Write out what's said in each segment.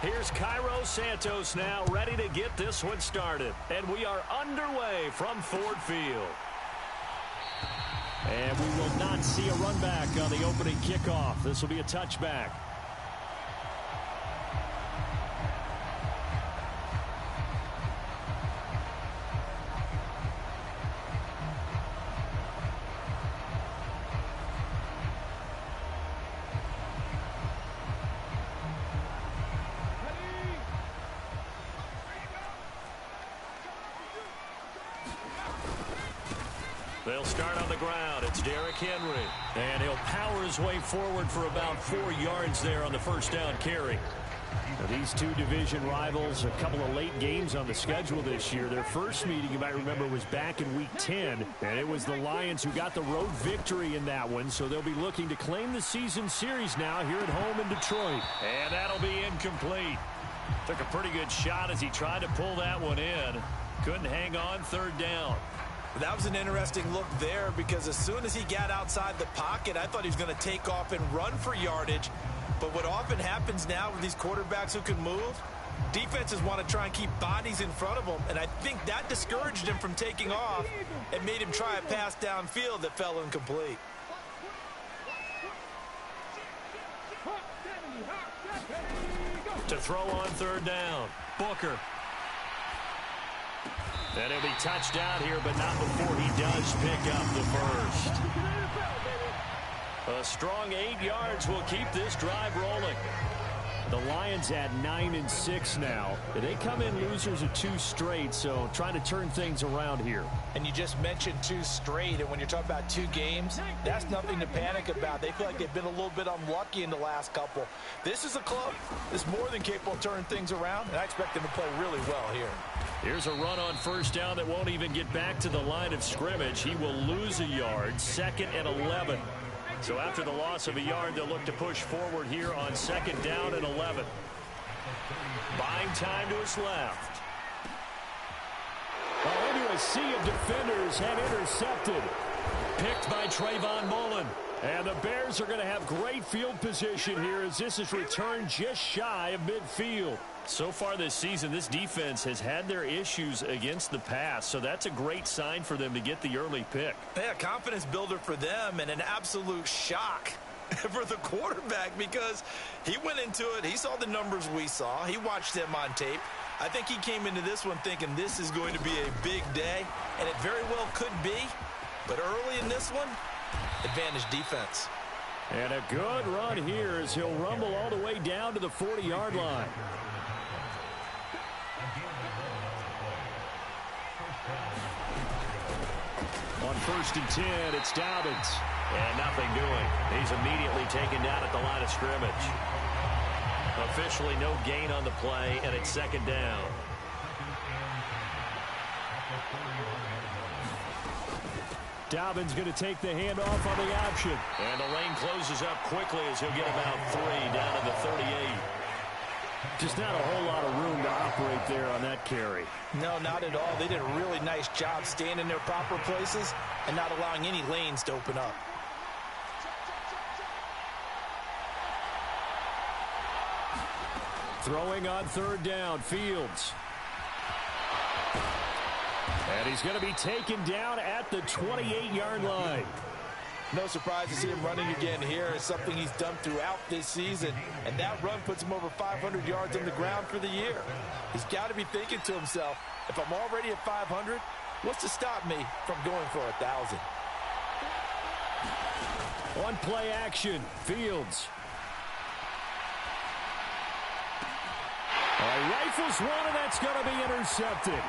Here's Cairo Santos now ready to get this one started. And we are underway from Ford Field. And we will not see a run back on the opening kickoff. This will be a touchback. They'll start on the ground. It's Derrick Henry. And he'll power his way forward for about 4 yards there on the first down carry. Now, these two division rivals, a couple of late games on the schedule this year. Their first meeting, you might remember, was back in Week 10. And it was the Lions who got the road victory in that one. So they'll be looking to claim the season series now here at home in Detroit. And that'll be incomplete. Took a pretty good shot as he tried to pull that one in. Couldn't hang on third down. That was an interesting look there because as soon as he got outside the pocket, I thought he was going to take off and run for yardage. But what often happens now with these quarterbacks who can move, defenses want to try and keep bodies in front of them. And I think that discouraged him from taking off and made him try a pass downfield that fell incomplete. To throw on third down, Booker. And he'll be touched out here, but not before he does pick up the first. A strong 8 yards will keep this drive rolling. The Lions at 9-6 now. They come in losers of 2 straight, so trying to turn things around here. And you just mentioned 2 straight, and when you're talking about 2 games, that's nothing to panic about. They feel like they've been a little bit unlucky in the last couple. This is a club that's more than capable of turning things around, and I expect them to play really well here. Here's a run on first down that won't even get back to the line of scrimmage. He will lose a yard, 2nd and 11. So after the loss of a yard, they'll look to push forward here on 2nd down and 11. Buying time to his left. Into a sea of defenders and intercepted. Picked by Trayvon Mullen. And the Bears are going to have great field position here as this is returned just shy of midfield. So far this season, this defense has had their issues against the pass, so that's a great sign for them to get the early pick. Yeah, confidence builder for them and an absolute shock for the quarterback because he went into it. He saw the numbers we saw. He watched them on tape. I think he came into this one thinking this is going to be a big day, and it very well could be. But early in this one, advantage defense. And a good run here as he'll rumble all the way down to the 40-yard line. On 1st and 10, it's Dobbins. And nothing doing. He's immediately taken down at the line of scrimmage. Officially no gain on the play, and it's 2nd down. Dobbins going to take the handoff on the option. And the lane closes up quickly as he'll get about 3 down to the 38. Just not a whole lot of room to operate there on that carry. No, not at all. They did a really nice job staying in their proper places and not allowing any lanes to open up. Throwing on 3rd down, Fields. And he's going to be taken down at the 28-yard line. No surprise to see him running again here. It's something he's done throughout this season. And that run puts him over 500 yards on the ground for the year. He's got to be thinking to himself, if I'm already at 500, what's to stop me from going for 1,000? On play action, Fields. Rifles one, and that's going to be intercepted.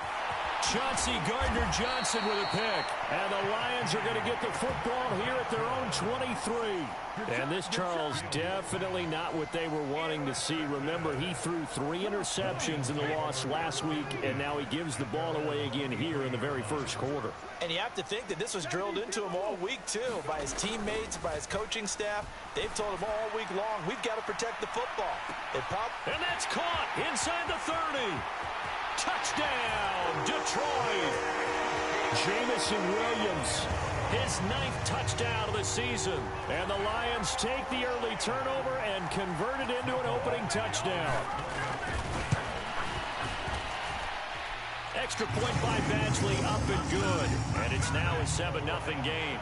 Chauncey Gardner-Johnson with a pick. And the Lions are going to get the football here at their own 23. And this, Charles, definitely not what they were wanting to see. Remember, he threw 3 interceptions in the loss last week, and now he gives the ball away again here in the very first quarter. And you have to think that this was drilled into him all week, too, by his teammates, by his coaching staff. They've told him all week long, we've got to protect the football. And that's caught inside the 30. Touchdown, Detroit. Jamison Williams, his 9th touchdown of the season. And the Lions take the early turnover and convert it into an opening touchdown. Extra point by Badgley, up and good. And it's now a 7-0 game.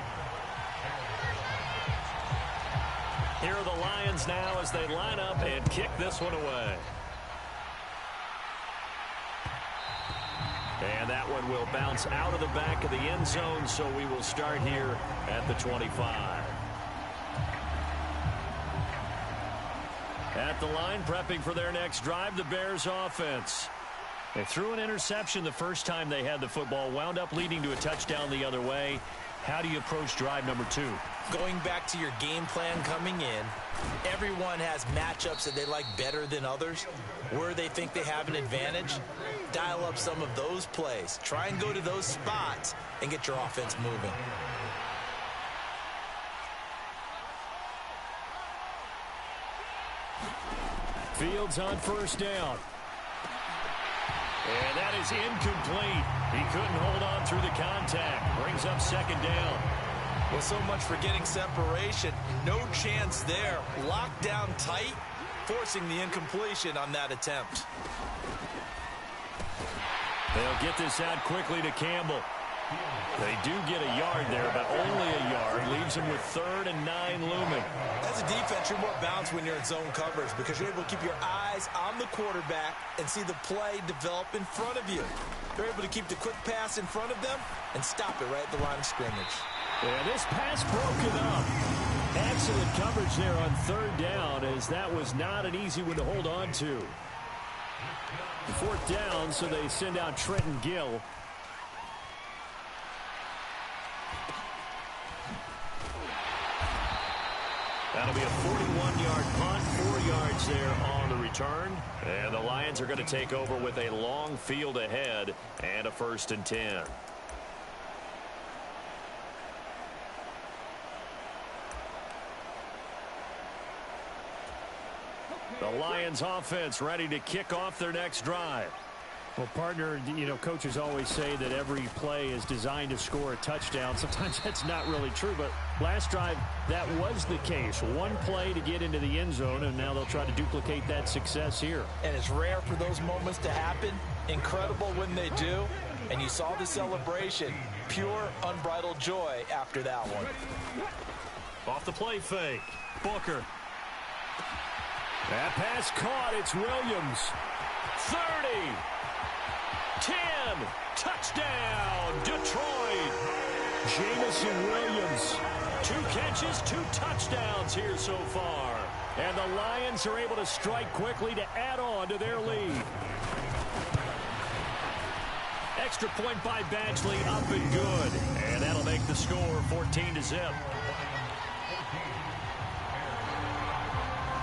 Here are the Lions now as they line up and kick this one away. And that one will bounce out of the back of the end zone, so we will start here at the 25. At the line, prepping for their next drive, the Bears offense. They threw an interception the first time they had the football, wound up leading to a touchdown the other way. How do you approach drive number 2? Going back to your game plan coming in, everyone has matchups that they like better than others. Where they think they have an advantage, dial up some of those plays. Try and go to those spots and get your offense moving. Fields on first down. And that is incomplete. He couldn't hold on through the contact. Brings up second down. Well, so much for getting separation. No chance there. Locked down tight, forcing the incompletion on that attempt. They'll get this out quickly to Campbell. They do get a yard there, but only a yard. Leaves them with 3rd and 9 looming. As a defense, you're more balanced when you're in zone coverage because you're able to keep your eyes on the quarterback and see the play develop in front of you. They're able to keep the quick pass in front of them and stop it right at the line of scrimmage. Yeah, this pass broken up. Excellent coverage there on 3rd down, as that was not an easy one to hold on to. 4th down, so they send out Trenton Gill. That'll be a 41-yard punt, 4 yards there on the return. And the Lions are going to take over with a long field ahead and a 1st and 10. The Lions offense ready to kick off their next drive. Well, partner, you know, coaches always say that every play is designed to score a touchdown. Sometimes that's not really true, but last drive, that was the case. One play to get into the end zone, and now they'll try to duplicate that success here. And it's rare for those moments to happen. Incredible when they do. And you saw the celebration. Pure, unbridled joy after that one. Off the play fake. Booker. That pass caught. It's Williams. 30. 10. Touchdown, Detroit. Jamison Williams. 2 catches, 2 touchdowns here so far. And the Lions are able to strike quickly to add on to their lead. Extra point by Badgley, up and good. And that'll make the score 14-0.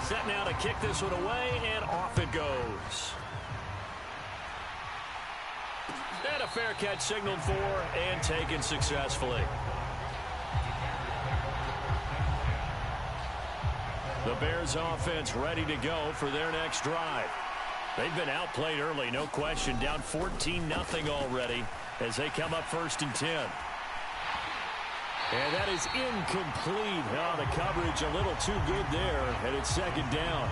Set now to kick this one away, and off it goes. And a fair catch signaled for and taken successfully. The Bears offense ready to go for their next drive. They've been outplayed early, no question. Down 14-0 already as they come up 1st and 10. And that is incomplete. Oh, the coverage a little too good there, and it's 2nd down.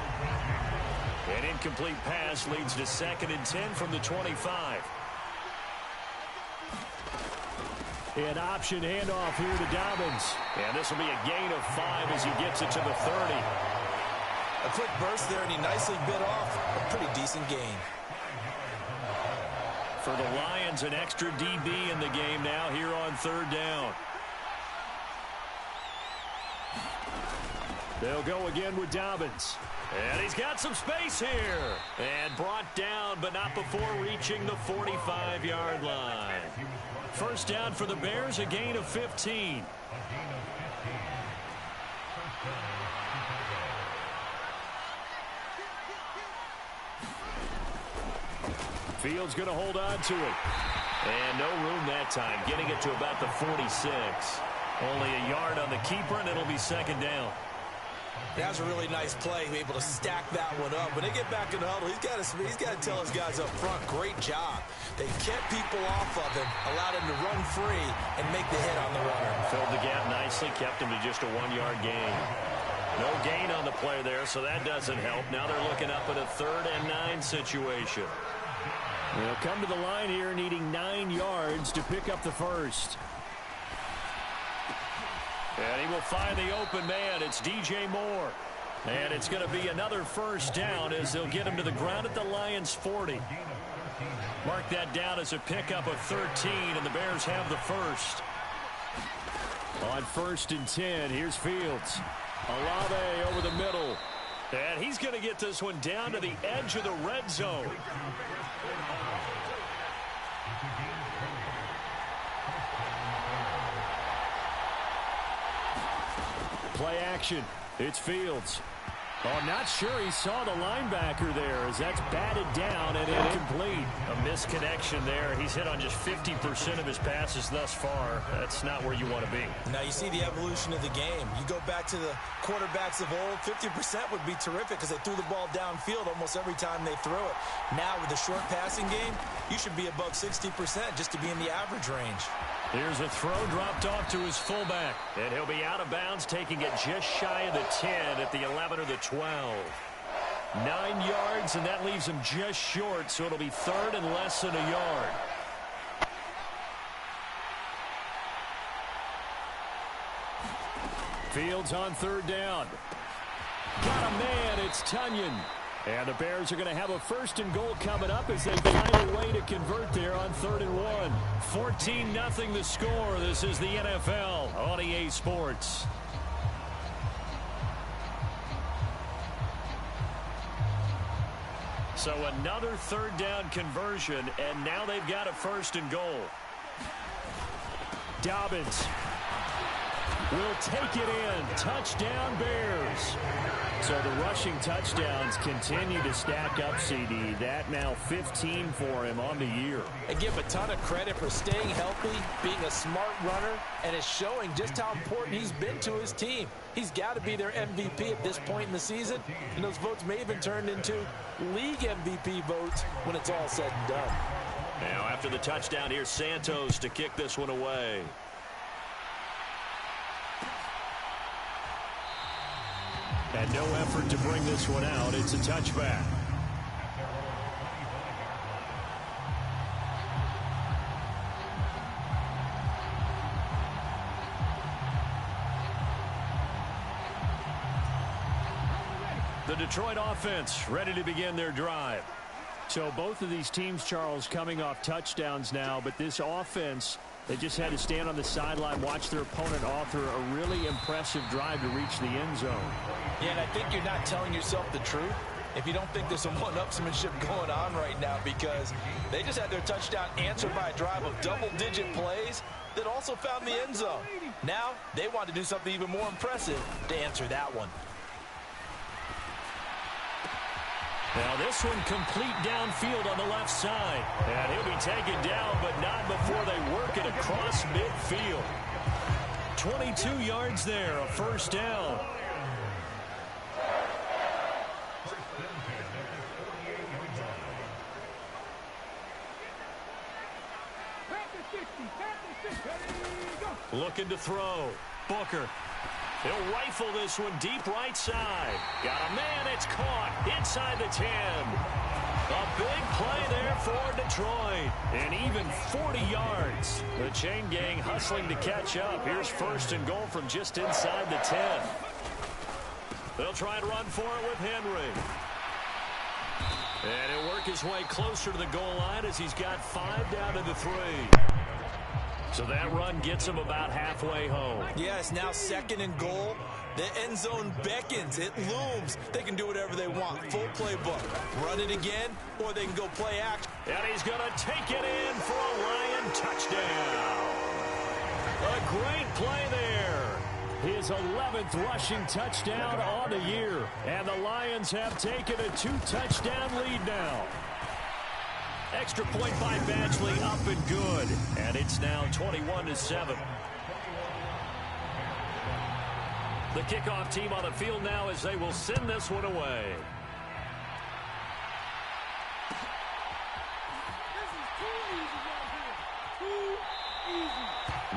An incomplete pass leads to 2nd and 10 from the 25. An option handoff here to Dobbins. And this will be a gain of 5 as he gets it to the 30. A quick burst there, and he nicely bit off a pretty decent gain. For the Lions, an extra DB in the game now here on 3rd down. They'll go again with Dobbins. And he's got some space here. And brought down, but not before reaching the 45-yard line. 1st down for the Bears, a gain of 15. Fields going to hold on to it. And no room that time, getting it to about the 46. Only a yard on the keeper, and it'll be 2nd down. That's a really nice play, able to stack that one up. When they get back in the huddle, he's got to tell his guys up front, great job. They kept people off of him, allowed him to run free, and make the hit on the runner. Filled the gap nicely, kept him to just a 1-yard gain. No gain on the play there, so that doesn't help. Now they're looking up at a 3rd and 9 situation. They'll come to the line here needing 9 yards to pick up the first. And he will find the open man. It's DJ Moore. And it's going to be another first down as they'll get him to the ground at the Lions' 40. Mark that down as a pickup of 13, and the Bears have the first. On 1st and 10, here's Fields. Olave over the middle. And he's going to get this one down to the edge of the red zone. Play action. It's Fields. Oh, not sure he saw the linebacker there as that's batted down and incomplete. A misconnection there. He's hit on just 50% of his passes thus far. That's not where you want to be. Now you see the evolution of the game. You go back to the quarterbacks of old, 50% would be terrific because they threw the ball downfield almost every time they threw it. Now with the short passing game, you should be above 60% just to be in the average range. Here's a throw dropped off to his fullback. And he'll be out of bounds, taking it just shy of the 10 at the 11 or the 12. 9 yards, and that leaves him just short, so it'll be 3rd and less than a yard. Fields on 3rd down. Got a man, it's Tunyon. And the Bears are going to have a 1st and goal coming up as they find a way to convert there on 3rd and 1. 14-0 the score. This is the NFL on EA Sports. So another 3rd down conversion, and now they've got a 1st and goal. Dobbins will take it in. Touchdown, Bears. So the rushing touchdowns continue to stack up, CD. That now 15 for him on the year. I give a ton of credit for staying healthy, being a smart runner, and it's showing just how important he's been to his team. He's got to be their MVP at this point in the season, and those votes may even turn into league MVP votes when it's all said and done. Now after the touchdown, here's Santos to kick this one away. And no effort to bring this one out. It's a touchback. The Detroit offense ready to begin their drive. So both of these teams, Charles, coming off touchdowns now, but this offense, they just had to stand on the sideline, watch their opponent author a really impressive drive to reach the end zone. Yeah, and I think you're not telling yourself the truth if you don't think there's some one-upsmanship going on right now, because they just had their touchdown answered by a drive of double-digit plays that also found the end zone. Now they want to do something even more impressive to answer that one. Now this one complete downfield on the left side. And he'll be taken down, but not before they work it across midfield. 22 yards there, a 1st down. Looking to throw. Booker. He'll rifle this one deep right side. Got a man, it's caught inside the 10. A big play there for Detroit. And even 40 yards. The chain gang hustling to catch up. Here's 1st and goal from just inside the 10. They'll try and run for it with Henry. And he'll work his way closer to the goal line as he's got 5 down to the 3. So that run gets him about halfway home. Yeah, it's now 2nd and goal. The end zone beckons. It looms. They can do whatever they want. Full playbook. Run it again, or they can go play action. And he's going to take it in for a Lion touchdown. A great play there. His 11th rushing touchdown on the year. And the Lions have taken a 2-touchdown lead now. Extra point by Badgley, up and good. And it's now 21-7. The kickoff team on the field now as they will send this one away.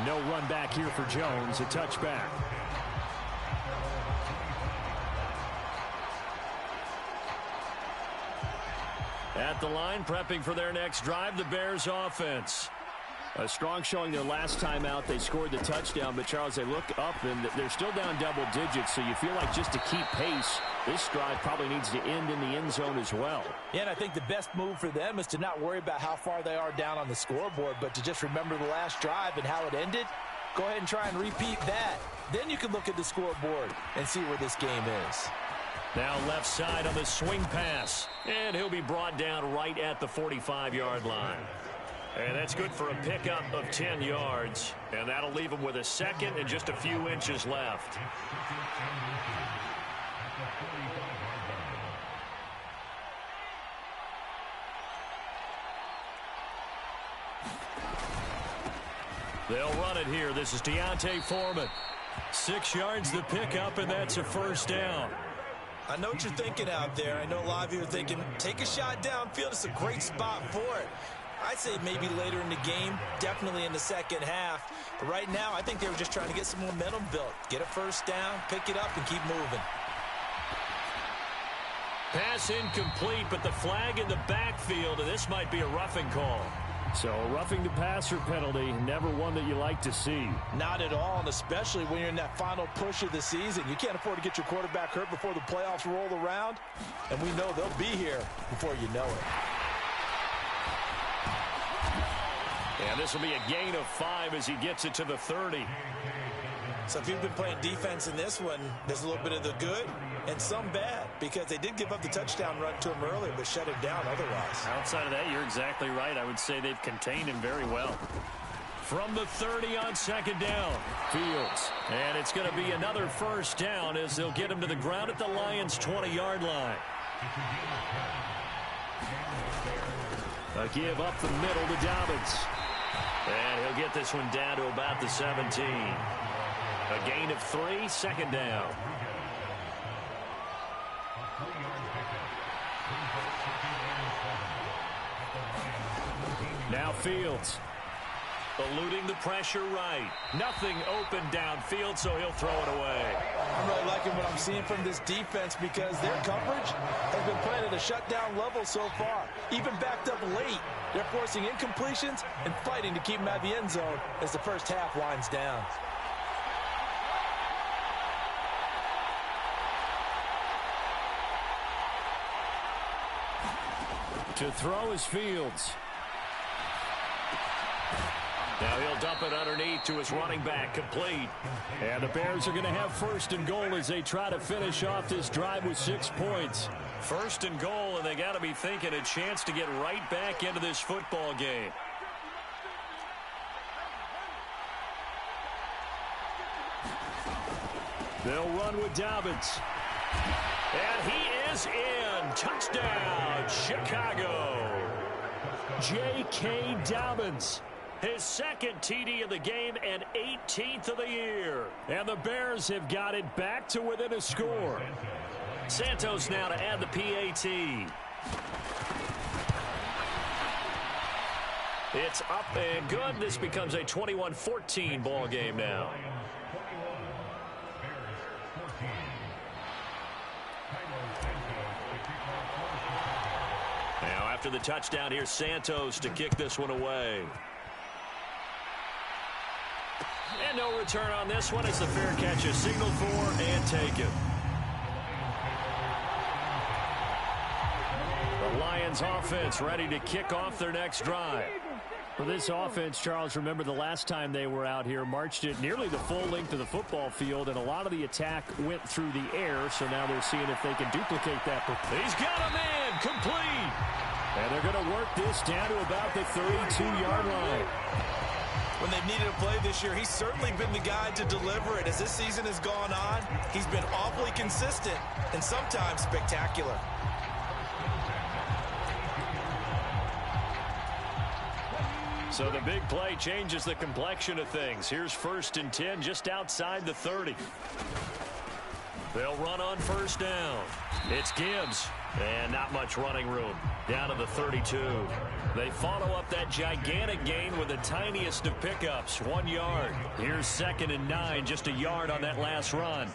No run back here for Jones, a touchback. At the line, prepping for their next drive, the Bears offense. A strong showing their last time out. They scored the touchdown, but, Charles, they look up, and they're still down double digits, so you feel like just to keep pace, this drive probably needs to end in the end zone as well. Yeah, and I think the best move for them is to not worry about how far they are down on the scoreboard, but to just remember the last drive and how it ended. Go ahead and try and repeat that. Then you can look at the scoreboard and see where this game is. Now left side on the swing pass, and he'll be brought down right at the 45-yard line. And that's good for a pickup of 10 yards. And that'll leave him with a second and just a few inches left. They'll run it here. This is Deontay Foreman. 6 yards the pickup, and that's a first down. I know what you're thinking out there. I know a lot of you are thinking, take a shot downfield. It's a great spot for it. I'd say maybe later in the game, definitely in the second half. But right now, I think they were just trying to get some momentum built. Get a first down, pick it up, and keep moving. Pass incomplete, but the flag in the backfield, and this might be a roughing call. So a roughing the passer penalty, never one that you like to see. Not at all, and especially when you're in that final push of the season. You can't afford to get your quarterback hurt before the playoffs roll around, and we know they'll be here before you know it. And this will be a gain of 5 as he gets it to the 30. So if you've been playing defense in this one, there's a little bit of the good and some bad, because they did give up the touchdown run to him earlier, but shut him down otherwise. Outside of that, you're exactly right. I would say they've contained him very well. From the 30 on second down, Fields. And it's going to be another first down as they'll get him to the ground at the Lions' 20-yard line. A give up the middle to Dobbins. And he'll get this one down to about the 17. A gain of 3, second down. Now Fields. Eluding the pressure right. Nothing open downfield, so he'll throw it away. I'm really liking what I'm seeing from this defense because their coverage has been playing at a shutdown level so far. Even backed up late, they're forcing incompletions and fighting to keep them out of the end zone as the first half winds down. To throw is Fields. Now he'll dump it underneath to his running back, complete. And the Bears are going to have first and goal as they try to finish off this drive with 6 points. First and goal, and they got to be thinking a chance to get right back into this football game. They'll run with Dobbins. And he is in. Touchdown, Chicago. J.K. Dobbins. His second TD of the game and 18th of the year. And the Bears have got it back to within a score. Santos now to add the PAT. It's up and good. This becomes a 21-14 ball game now. Now after the touchdown, here's Santos to kick this one away. And no return on this one. It's the fair catch is signaled for and taken. The Lions offense ready to kick off their next drive. For this offense, Charles, remember the last time they were out here, marched it nearly the full length of the football field, and a lot of the attack went through the air, so now they're seeing if they can duplicate that. He's got a man, complete. And they're going to work this down to about the 32-yard line. When they've needed a play this year, he's certainly been the guy to deliver it. As this season has gone on, he's been awfully consistent and sometimes spectacular. So the big play changes the complexion of things. Here's first and 10 just outside the 30. They'll run on first down. It's Gibbs. And not much running room. Down to the 32. They follow up that gigantic gain with the tiniest of pickups, 1 yard. Here's second and 9, just a yard on that last run.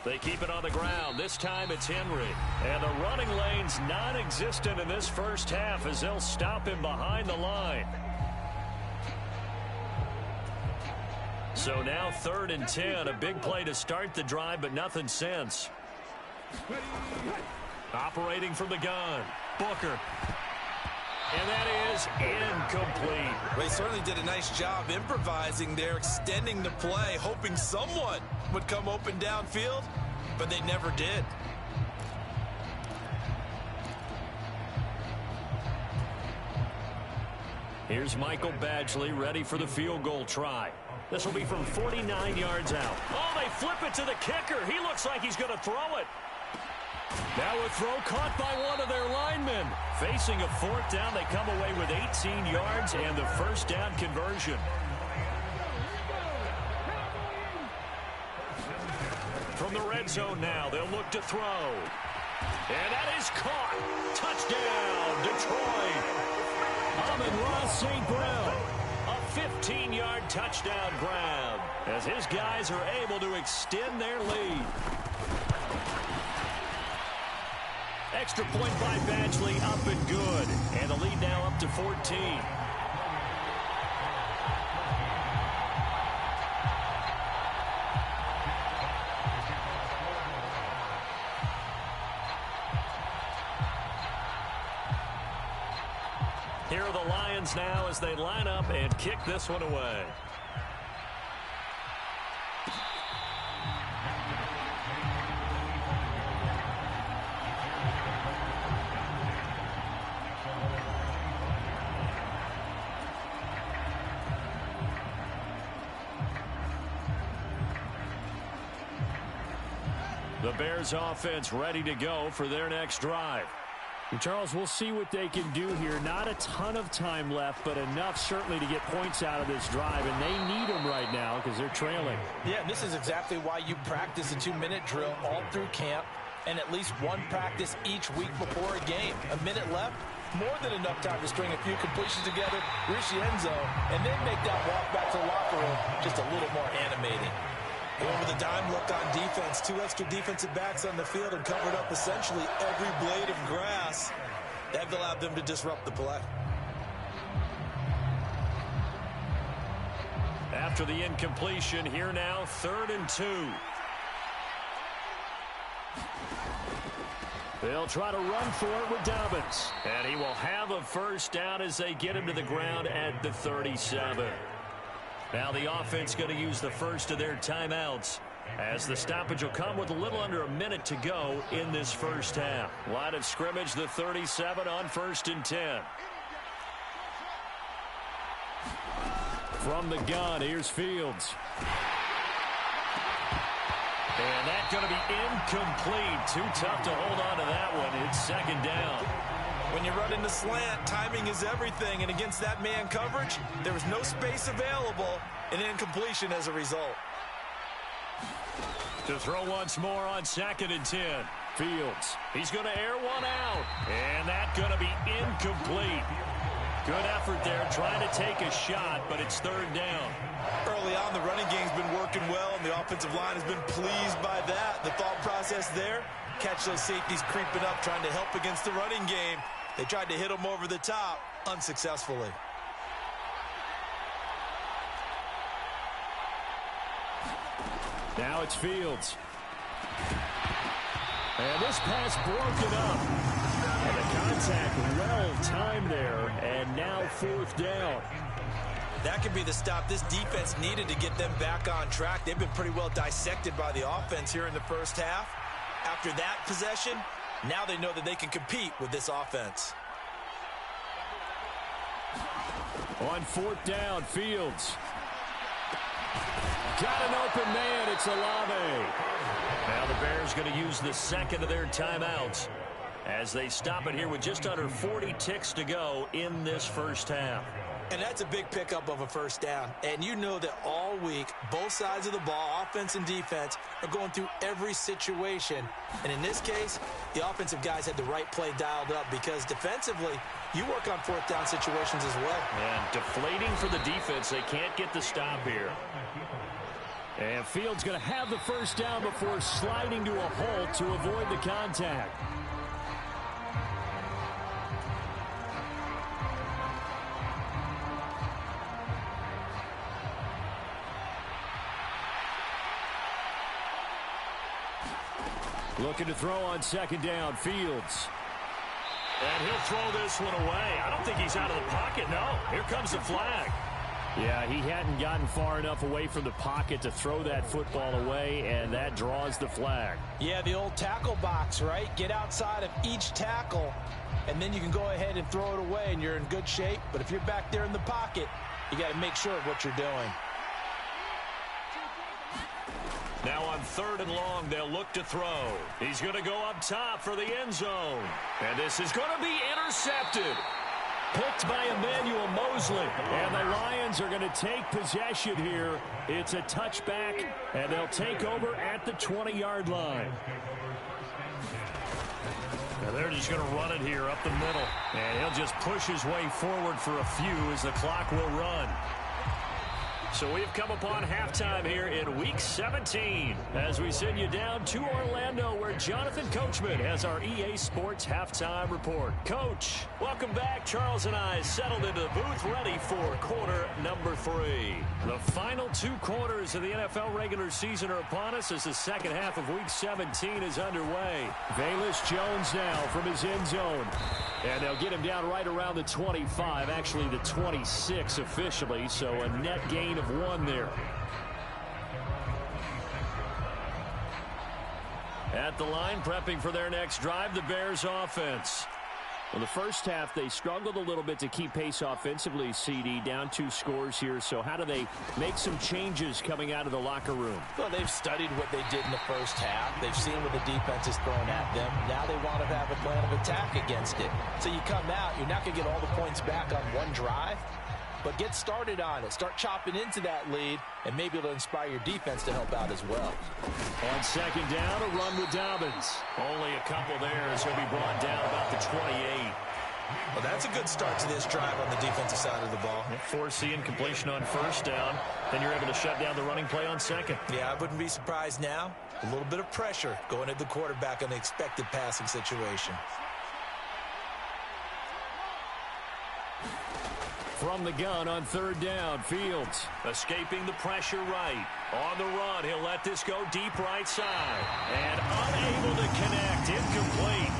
They keep it on the ground. This time it's Henry. And the running lane's non-existent in this first half as they'll stop him behind the line. So now 3rd and 10. A big play to start the drive, but nothing since. Operating from the gun. Booker. And that is incomplete. Well, he certainly did a nice job improvising there, extending the play, hoping someone would come open downfield, but they never did. Here's Michael Badgley ready for the field goal try. This will be from 49 yards out. Oh, they flip it to the kicker. He looks like he's going to throw it. Now a throw caught by one of their linemen. Facing a 4th down, they come away with 18 yards and the first down conversion. From the red zone now, they'll look to throw. And that is caught. Touchdown, Detroit. Amon-Ra St. Brown. A 15-yard touchdown grab as his guys are able to extend their lead. Extra point by Badgley, up and good. And the lead now up to 14. Here are the Lions now as they line up and kick this one away. The Bears offense ready to go for their next drive. And Charles, we'll see what they can do here. Not a ton of time left, but enough certainly to get points out of this drive, and they need them right now because they're trailing. Yeah, and this is exactly why you practice a 2-minute drill all through camp and at least one practice each week before a game. A minute left, more than enough time to string a few completions together, reach the end zone, and then make that walk back to the locker room just a little more animating. Over the dime look on defense. 2 extra defensive backs on the field and covered up essentially every blade of grass. That allowed them to disrupt the play. After the incompletion, here now, 3rd and 2. They'll try to run for it with Dobbins. And he will have a first down as they get him to the ground at the 37. Now the offense going to use the first of their timeouts as the stoppage will come with a little under a minute to go in this first half. Line of scrimmage, the 37 on 1st and 10. From the gun, here's Fields. And that's going to be incomplete. Too tough to hold on to that one. It's 2nd down. When you run in the slant, timing is everything, and against that man coverage, there was no space available, and incompletion as a result. To throw once more on 2nd and 10. Fields, he's going to air one out, and that's going to be incomplete. Good effort there, trying to take a shot, but it's 3rd down. Early on, the running game's been working well, and the offensive line has been pleased by that. The thought process there, catch those safeties creeping up, trying to help against the running game. They tried to hit him over the top, unsuccessfully. Now it's Fields. And this pass broken up. And the contact well-timed there, and now 4th down. That could be the stop this defense needed to get them back on track. They've been pretty well dissected by the offense here in the first half. After that possession, now they know that they can compete with this offense. On 4th down, Fields. Got an open man. It's Olave. Now the Bears going to use the 2nd of their timeouts as they stop it here with just under 40 ticks to go in this first half. And that's a big pickup of a first down. And you know that all week, both sides of the ball, offense and defense, are going through every situation. And in this case, the offensive guys had the right play dialed up because defensively, you work on 4th down situations as well. And deflating for the defense. They can't get the stop here. And Fields going to have the first down before sliding to a halt to avoid the contact. Looking to throw on second down, Fields. And he'll throw this one away. I don't think he's out of the pocket, no. Here comes the flag. Yeah, he hadn't gotten far enough away from the pocket to throw that football away, and that draws the flag. Yeah, the old tackle box, right? Get outside of each tackle, and then you can go ahead and throw it away, and you're in good shape. But if you're back there in the pocket, you got to make sure of what you're doing. Now on 3rd and long, they'll look to throw. He's going to go up top for the end zone. And this is going to be intercepted. Picked by Emmanuel Mosley. And the Lions are going to take possession here. It's a touchback, and they'll take over at the 20-yard line. Now they're just going to run it here up the middle. And he'll just push his way forward for a few as the clock will run. So we've come upon halftime here in Week 17 as we send you down to Orlando where Jonathan Coachman has our EA Sports Halftime Report. Coach, welcome back. Charles and I settled into the booth ready for quarter number 3. The final 2 quarters of the NFL regular season are upon us as the second half of Week 17 is underway. Velus Jones now from his end zone. And they'll get him down right around the 25, actually the 26 officially, so a net gain of 1 there. At the line, prepping for their next drive, the Bears offense. Well, the first half, they struggled a little bit to keep pace offensively, CD, down 2 scores here. So how do they make some changes coming out of the locker room? Well, they've studied what they did in the first half. They've seen what the defense is throwing at them. Now they want to have a plan of attack against it. So you come out, you're not going to get all the points back on one drive, but get started on it. Start chopping into that lead, and maybe it'll inspire your defense to help out as well. On second down, a run with Dobbins. Only a couple there as he'll be brought down about the 28. Well, that's a good start to this drive on the defensive side of the ball. Foreseeing completion on first down. Then you're able to shut down the running play on second. Yeah, I wouldn't be surprised now. A little bit of pressure going at the quarterback on the expected passing situation. From the gun on third down, Fields. Escaping the pressure right. On the run, he'll let this go deep right side. And unable to connect, incomplete.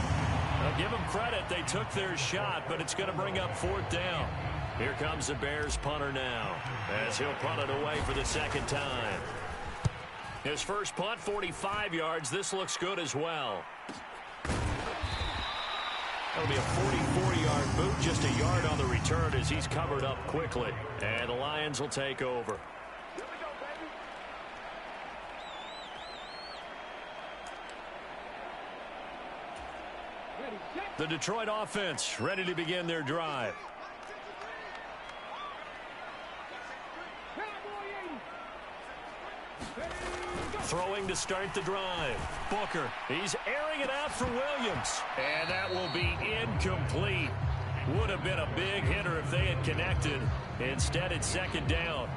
I'll give them credit, they took their shot, but it's going to bring up 4th down. Here comes the Bears punter now, as he'll punt it away for the second time. His first punt, 45 yards. This looks good as well. That'll be a 44-yard boot, just a yard on the return as he's covered up quickly. And the Lions will take over. The Detroit offense ready to begin their drive. Throwing to start the drive. Booker, he's airing it out for Williams. And that will be incomplete. Would have been a big hitter if they had connected. Instead, it's second down.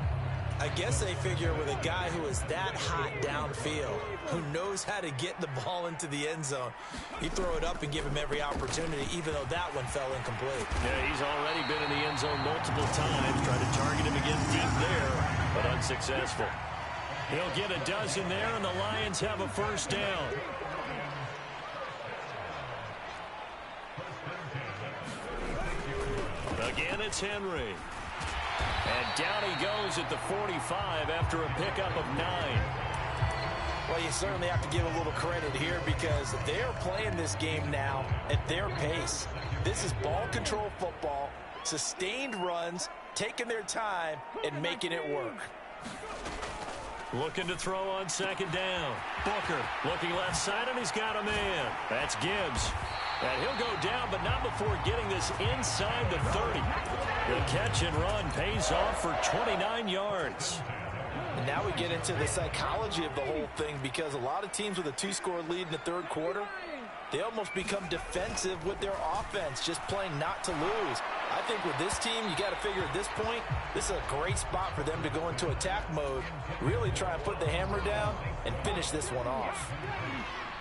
I guess they figure with a guy who is that hot downfield, who knows how to get the ball into the end zone, you throw it up and give him every opportunity, even though that one fell incomplete. Yeah, he's already been in the end zone multiple times, trying to target him again deep there, but unsuccessful. He'll get a dozen there, and the Lions have a first down. Again, it's Henry. And down he goes at the 45 after a pickup of 9. Well, you certainly have to give a little credit here because they're playing this game now at their pace. This is ball control football, sustained runs, taking their time, and making it work. Looking to throw on second down. Booker looking left side, and he's got a man. That's Gibbs. And he'll go down, but not before getting this inside the 30. The catch and run pays off for 29 yards. And now we get into the psychology of the whole thing because a lot of teams with a 2-score lead in the third quarter, they almost become defensive with their offense, just playing not to lose. I I think with this team, you got to figure at this point, this is a great spot for them to go into attack mode, really try and put the hammer down and finish this one off.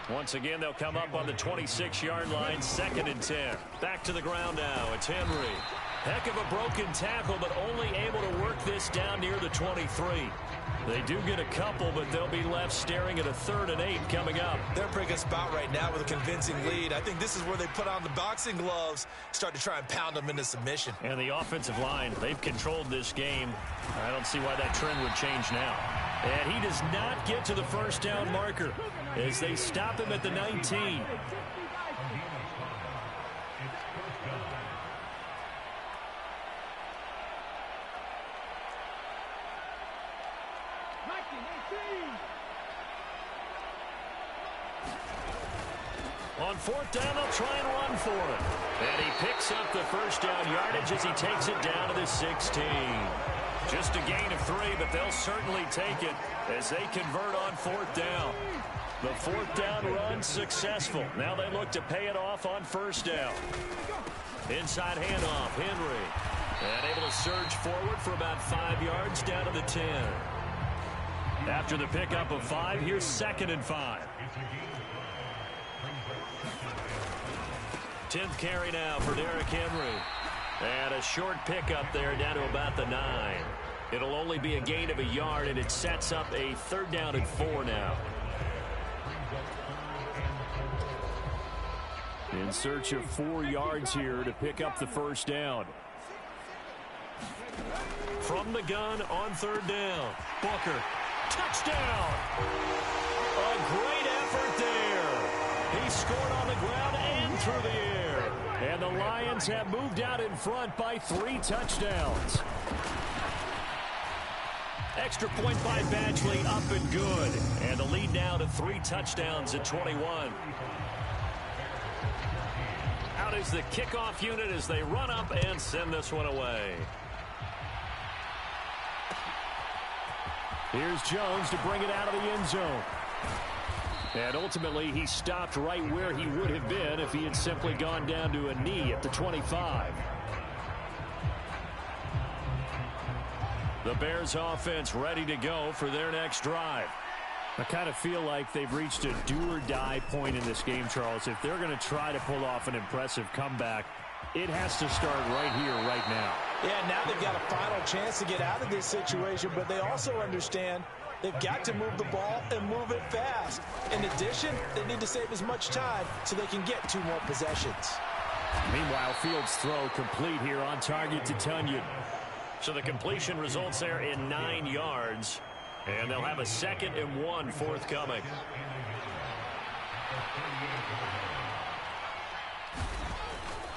Once again, they'll come up on the 26-yard line, 2nd and 10. Back to the ground now. It's Henry. Heck of a broken tackle, but only able to work this down near the 23. They do get a couple, but they'll be left staring at a 3rd and 8 coming up. They're a pretty good spot right now with a convincing lead. I think this is where they put on the boxing gloves, start to try and pound them into submission. And the offensive line, they've controlled this game. I don't see why that trend would change now. And he does not get to the first down marker as they stop him at the 19. On 4th down, they'll try and run for it. And he picks up the first down yardage as he takes it down to the 16. Just a gain of 3, but they'll certainly take it as they convert on 4th down. The 4th down run successful. Now they look to pay it off on 1st down. Inside handoff, Henry. And able to surge forward for about 5 yards down to the 10. After the pickup of 5, here's 2nd and 5. 10th carry now for Derrick Henry. And a short pickup there down to about the 9. It'll only be a gain of a yard, and it sets up a 3rd down and 4 now. In search of 4 yards here to pick up the first down. From the gun on 3rd down. Booker. Touchdown! A great effort there. He scored on the ground and through the air. And the Lions have moved out in front by 3 touchdowns. Extra point by Badgley, up and good. And the lead now to 3 touchdowns at 21. Out is the kickoff unit as they run up and send this one away. Here's Jones to bring it out of the end zone. And ultimately, he stopped right where he would have been if he had simply gone down to a knee at the 25. The Bears offense ready to go for their next drive. I kind of feel like they've reached a do-or-die point in this game, Charles. If they're going to try to pull off an impressive comeback, it has to start right here, right now. Yeah, now they've got a final chance to get out of this situation, but they also understand they've got to move the ball and move it fast. In addition, they need to save as much time so they can get 2 more possessions. Meanwhile, Fields' throw complete here on target to Tunyon. So the completion results there in 9 yards. And they'll have a 2nd and 1 forthcoming.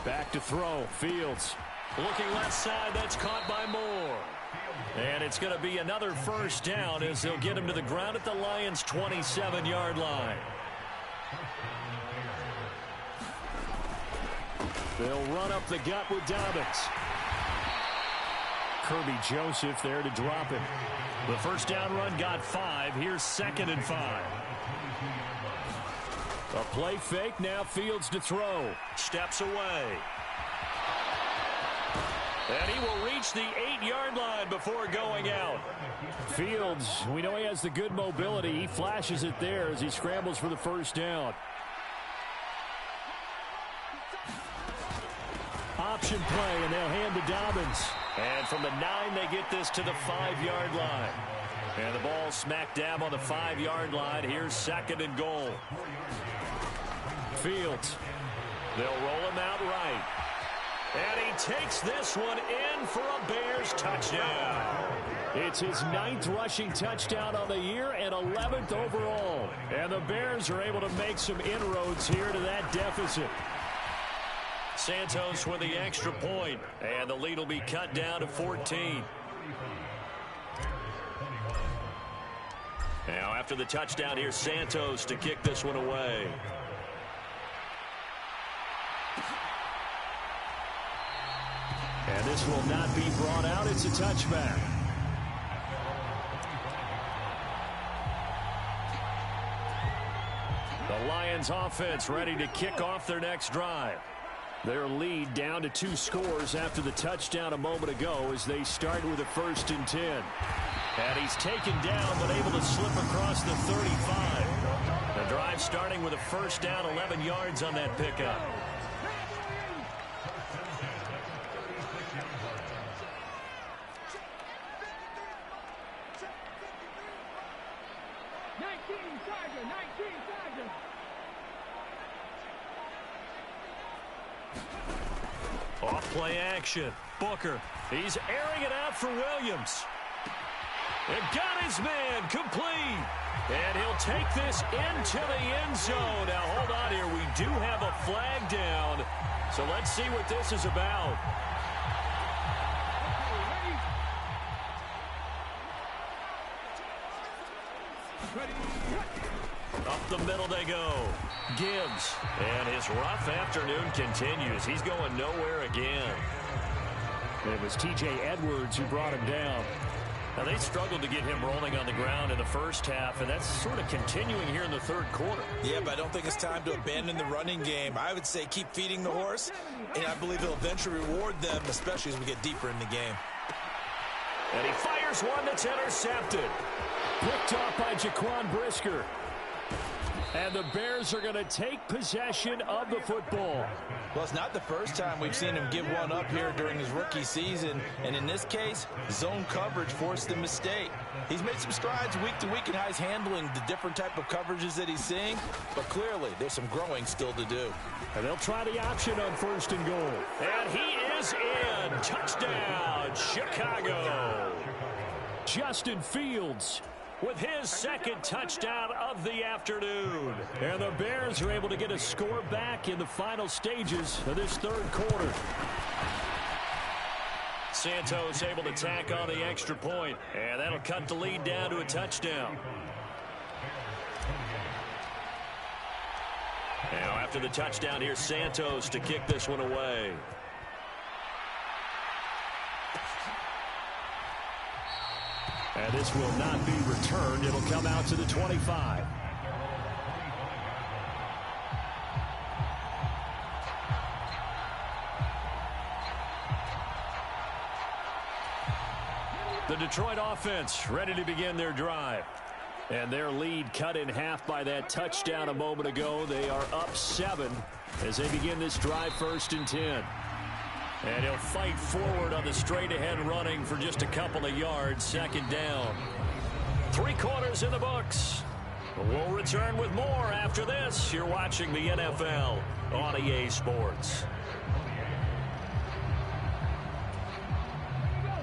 Back to throw. Fields looking left side. That's caught by Moore. And it's going to be another first down as they'll get him to the ground at the Lions' 27-yard line. They'll run up the gut with Dobbins. Kirby Joseph there to drop him. The first down run got 5. Here's 2nd and 5. A play fake. Now Fields to throw. Steps away. And he will reach the 8-yard line before going out. Fields, we know he has the good mobility. He flashes it there as he scrambles for the first down. Option play, and they'll hand to Dobbins. And from the 9, they get this to the 5-yard line. And the ball smack dab on the 5-yard line. Here's 2nd and goal. Fields. They'll roll him out right. And he takes this one in for a Bears touchdown. It's his 9th rushing touchdown on the year and 11th overall. And the Bears are able to make some inroads here to that deficit. Santos with the extra point, and the lead will be cut down to 14. Now after the touchdown, here's Santos to kick this one away. And this will not be brought out. It's a touchback. The Lions offense ready to kick off their next drive. Their lead down to 2 scores after the touchdown a moment ago as they start with a 1st and 10. And he's taken down but able to slip across the 35. The drive starting with a 1st down, 11 yards on that pickup. Off-play action. Booker. He's airing it out for Williams. And got his man complete. And he'll take this into the end zone. Now, hold on here. We do have a flag down. So let's see what this is about. Up the middle they go. Gibbs. And his rough afternoon continues. He's going nowhere again. It was T.J. Edwards who brought him down. Now, they struggled to get him rolling on the ground in the first half, and that's sort of continuing here in the third quarter. Yeah, but I don't think it's time to abandon the running game. I would say keep feeding the horse, and I believe he'll eventually reward them, especially as we get deeper in the game. And he fires one that's intercepted. Picked off by Jaquan Brisker. And the Bears are going to take possession of the football. Well, it's not the first time we've seen him give one up here during his rookie season. And in this case, zone coverage forced the mistake. He's made some strides week to week in how he's handling the different type of coverages that he's seeing. But clearly, there's some growing still to do. And they'll try the option on 1st and goal. And he is in. Touchdown, Chicago. Justin Fields with his 2nd touchdown of the afternoon. And the Bears are able to get a score back in the final stages of this 3rd quarter. Santos able to tack on the extra point, and that'll cut the lead down to a touchdown. Now after the touchdown, here's Santos to kick this one away. And this will not be returned. It'll come out to the 25. The Detroit offense ready to begin their drive. And their lead cut in half by that touchdown a moment ago. They are up 7 as they begin this drive 1st and 10. And he'll fight forward on the straight-ahead running for just a couple of yards. 2nd down. 3 quarters in the books. We'll return with more after this. You're watching the NFL on EA Sports.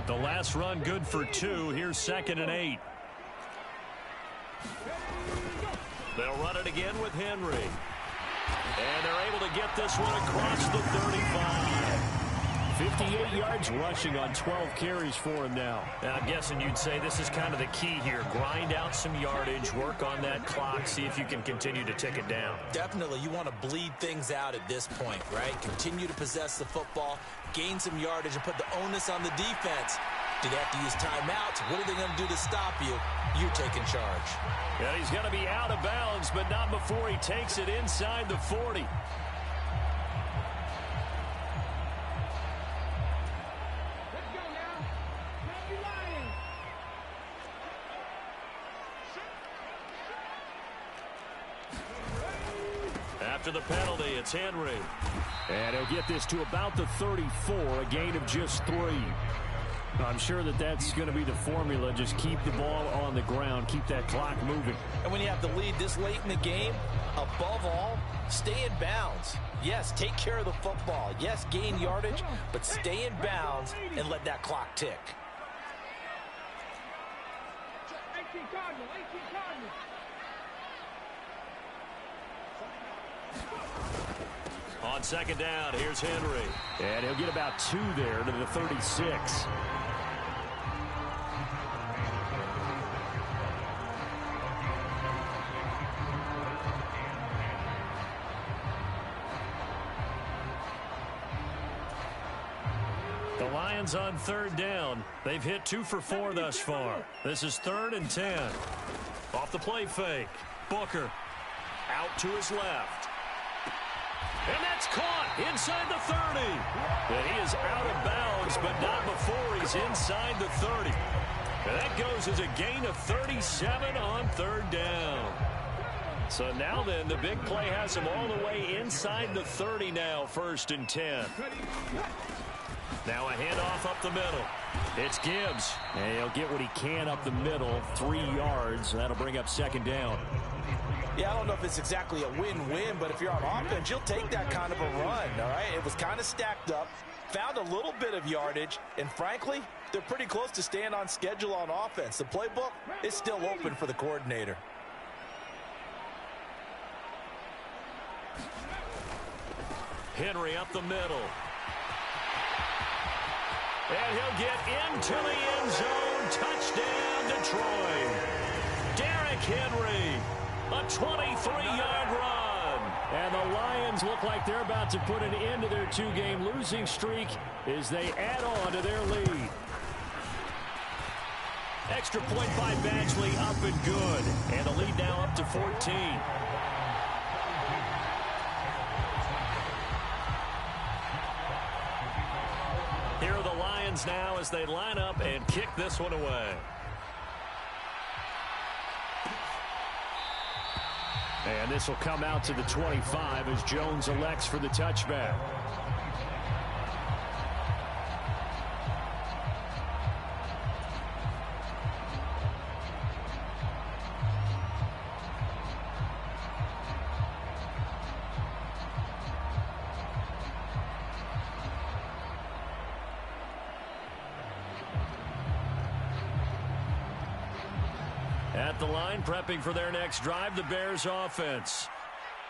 The last run good for 2. Here's 2nd and 8. They'll run it again with Henry. And they're able to get this one across the 35. 58 yards rushing on 12 carries for him now. I'm guessing you'd say this is kind of the key here. Grind out some yardage, work on that clock, see if you can continue to tick it down. Definitely, you want to bleed things out at this point, right? Continue to possess the football, gain some yardage, and put the onus on the defense. Do they have to use timeouts? What are they going to do to stop you? You're taking charge. And he's going to be out of bounds, but not before he takes it inside the 40. After the penalty, it's Henry. And he'll get this to about the 34, a gain of just 3. I'm sure that that's going to be the formula. Just keep the ball on the ground, keep that clock moving. And when you have the lead this late in the game, above all, stay in bounds. Yes, take care of the football. Yes, gain yardage, but stay in bounds and let that clock tick. 18 Cardinals, 18 Cardinals. On 2nd down, here's Henry. And he'll get about 2 there to the 36. The Lions on 3rd down. They've hit 2 for 4 thus far. This is 3rd and 10. Off the play fake. Booker out to his left. And that's caught inside the 30. And he is out of bounds, but not before he's inside the 30. And that goes as a gain of 37 on third down. So now then, the big play has him all the way inside the 30 now, 1st and 10. Now a handoff up the middle. It's Gibbs. And he'll get what he can up the middle, 3 yards. That'll bring up 2nd down. Yeah, I don't know if it's exactly a win-win, but if you're on offense, you'll take that kind of a run, all right? It was kind of stacked up, found a little bit of yardage, and frankly, they're pretty close to staying on schedule on offense. The playbook is still open for the coordinator. Henry up the middle. And he'll get into the end zone. Touchdown, Detroit. Derrick Henry, a 23-yard run. And the Lions look like they're about to put an end to their 2-game losing streak as they add on to their lead. Extra point by Badgley, up and good. And the lead now up to 14. Here are the Lions now as they line up and kick this one away. And this will come out to the 25 as Jones elects for the touchback. At the line, prepping for their next drive, the Bears offense.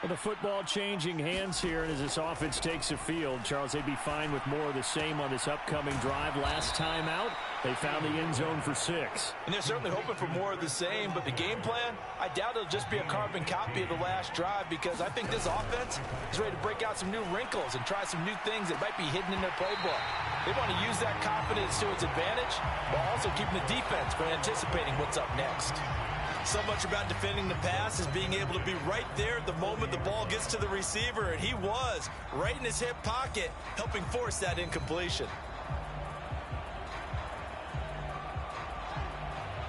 Well, the football changing hands here, and as this offense takes the field, Charles, they'd be fine with more of the same on this upcoming drive. Last time out, they found the end zone for 6. And they're certainly hoping for more of the same, but the game plan, I doubt it'll just be a carbon copy of the last drive, because I think this offense is ready to break out some new wrinkles and try some new things that might be hidden in their playbook. They want to use that confidence to its advantage while also keeping the defense from anticipating what's up next. So much about defending the pass is being able to be right there at the moment the ball gets to the receiver, and he was right in his hip pocket, helping force that incompletion.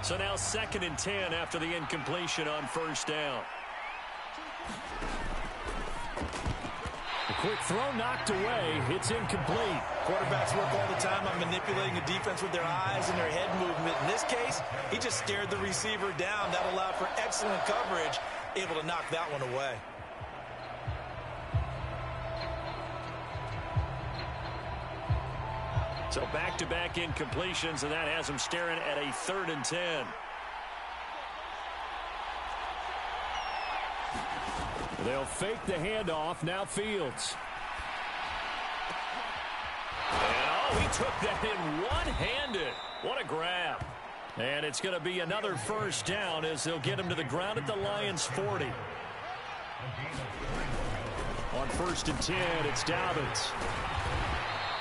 So now 2nd and 10 after the incompletion on 1st down. A quick throw knocked away. It's incomplete. Quarterbacks work all the time on manipulating the defense with their eyes and their head movement. In this case, he just stared the receiver down. That allowed for excellent coverage, able to knock that one away. So back-to-back incompletions, and that has him staring at a 3rd and 10. They'll fake the handoff. Now Fields. And oh, he took that in one-handed. What a grab. And it's going to be another 1st down as they'll get him to the ground at the Lions' 40. On 1st and 10, it's Dobbins.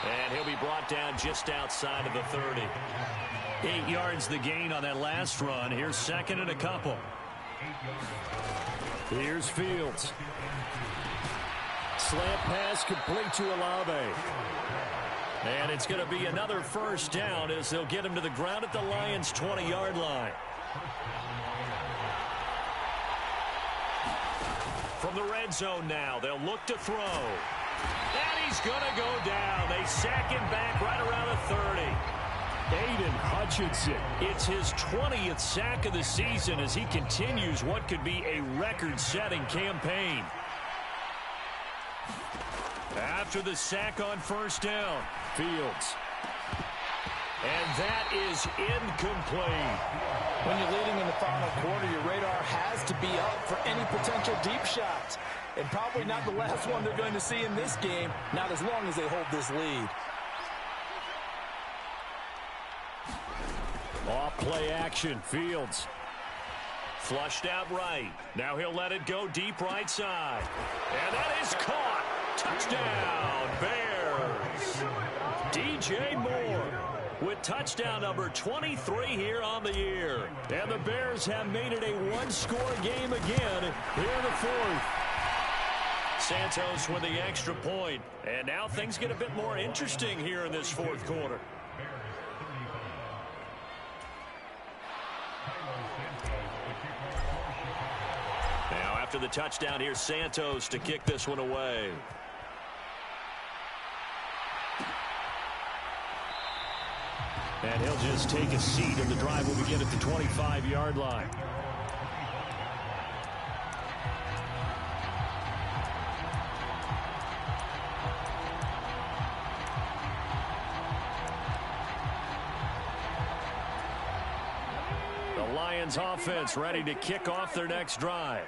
And he'll be brought down just outside of the 30. 8 yards the gain on that last run. Here's 2nd and a couple. Here's Fields. Slant pass complete to Olave. And it's going to be another 1st down as they'll get him to the ground at the Lions' 20-yard line. From the red zone now, they'll look to throw. And he's going to go down. They sack him back right around the 30. Aiden Hutchinson. It's his 20th sack of the season as he continues what could be a record-setting campaign. After the sack on 1st down, Fields. And that is incomplete. When you're leading in the final quarter, your radar has to be up for any potential deep shots. And probably not the last one they're going to see in this game, not as long as they hold this lead. Off play action, Fields. Flushed out right. Now he'll let it go deep right side. And that is caught. Touchdown, Bears. DJ Moore with touchdown number 23 here on the year. And the Bears have made it a one-score game again here in the 4th. Santos with the extra point. And now things get a bit more interesting here in this fourth quarter. Now after the touchdown, here's Santos to kick this one away. And he'll just take a seat, and the drive will begin at the 25-yard line. The Lions offense ready to kick off their next drive.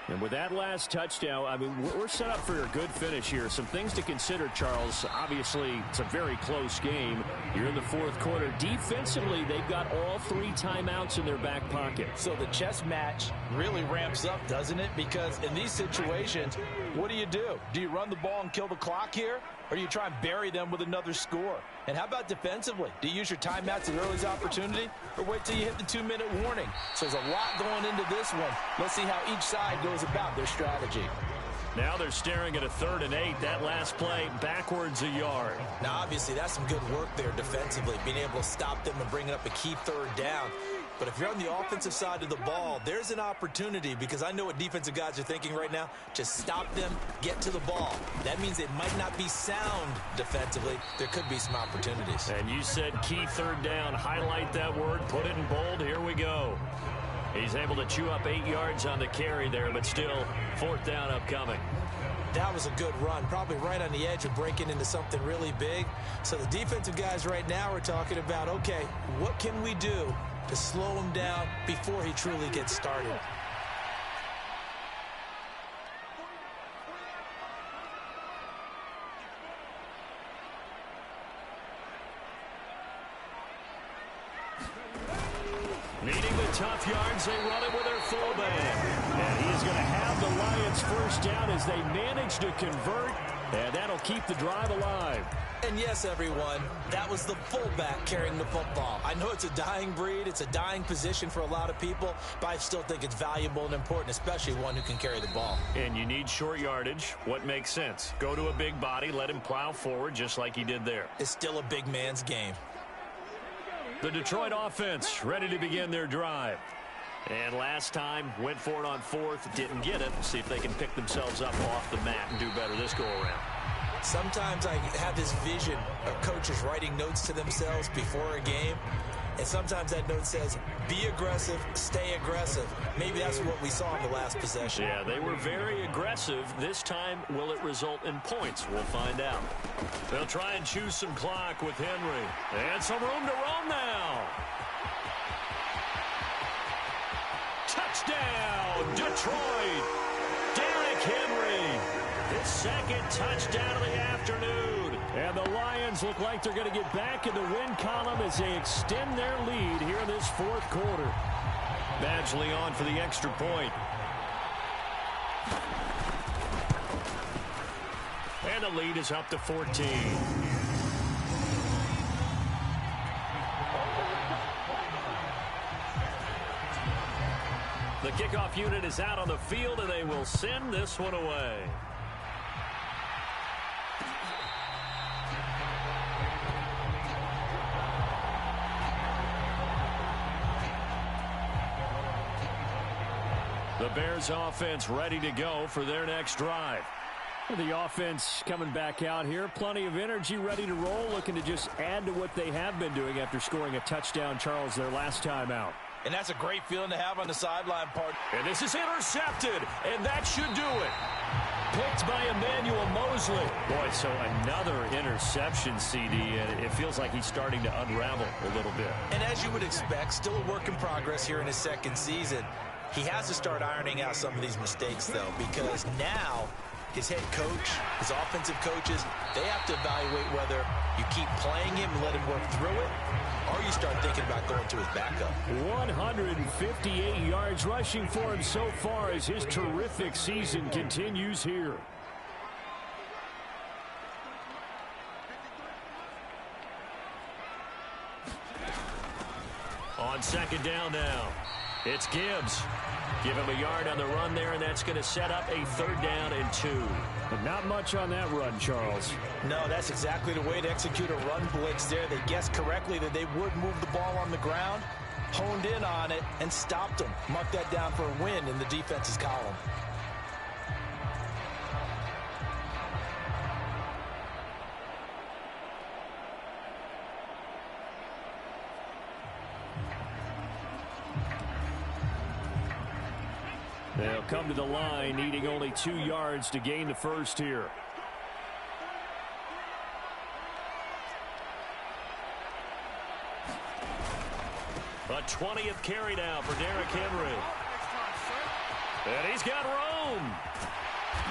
And with that last touchdown, I mean, we're set up for a good finish here. Some things to consider, Charles. Obviously, it's a very close game. You're in the fourth quarter. Defensively, they've got all 3 timeouts in their back pocket. So the chess match really ramps up, doesn't it? Because in these situations, what do? Do you run the ball and kill the clock here? Or do you try and bury them with another score? And how about defensively? Do you use your timeouts at earliest opportunity? Or wait till you hit the 2-minute warning? So there's a lot going into this one. Let's see how each side goes about their strategy. Now they're staring at a 3rd and 8. That last play, backwards a yard. Now, obviously, that's some good work there defensively, being able to stop them and bring up a key 3rd down. But if you're on the offensive side of the ball, there's an opportunity, because I know what defensive guys are thinking right now. Just stop them, get to the ball. That means it might not be sound defensively. There could be some opportunities. And you said key 3rd down. Highlight that word, put it in bold. Here we go. He's able to chew up 8 yards on the carry there, but still 4th down upcoming. That was a good run, probably right on the edge of breaking into something really big. So the defensive guys right now are talking about, okay, what can we do to slow him down before he truly gets started? Needing the tough yards, they run it with their fullback. And he is going to have the Lions first down as they manage to convert, and that'll keep the drive alive. And yes, everyone, that was the fullback carrying the football. I know it's a dying breed, it's a dying position for a lot of people, but I still think it's valuable and important, especially one who can carry the ball. And you need short yardage. What makes sense? Go to a big body, let him plow forward just like he did there. It's still a big man's game. The Detroit offense ready to begin their drive. And last time, went for it on 4th, didn't get it. See if they can pick themselves up off the mat and do better this go-around. Sometimes I have this vision of coaches writing notes to themselves before a game, and sometimes that note says, be aggressive, stay aggressive. Maybe that's what we saw in the last possession. Yeah, they were very aggressive. This time, will it result in points? We'll find out. They'll try and choose some clock with Henry. And some room to roam now. Touchdown, Detroit. Derrick Henry. His 2nd touchdown of the afternoon. And the Lions look like they're going to get back in the win column as they extend their lead here in this 4th quarter. Badgley on for the extra point. And the lead is up to 14. The kickoff unit is out on the field, and they will send this one away. The Bears offense ready to go for their next drive. The offense coming back out here. Plenty of energy, ready to roll, looking to just add to what they have been doing after scoring a touchdown, Charles, their last time out. And that's a great feeling to have on the sideline part. And this is intercepted, and that should do it. Picked by Emmanuel Mosley. Boy, so another interception, CD, and it feels like he's starting to unravel a little bit. And as you would expect, still a work in progress here in his 2nd season. He has to start ironing out some of these mistakes, though, because now his head coach, his offensive coaches, they have to evaluate whether you keep playing him and let him work through it, or you start thinking about going to his backup. 158 yards rushing for him so far as his terrific season continues here. On 2nd down now. It's Gibbs. Give him a yard on the run there, and that's going to set up a 3rd down and 2. But not much on that run, Charles. No, that's exactly the way to execute a run blitz there. They guessed correctly that they would move the ball on the ground, honed in on it, and stopped them. Mark that down for a win in the defense's column. They'll come to the line, needing only 2 yards to gain the first here. A 20th carry now for Derrick Henry. And he's got room.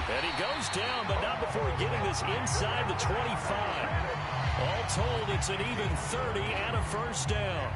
And he goes down, but not before getting this inside the 25. All told, it's an even 30 and a 1st down.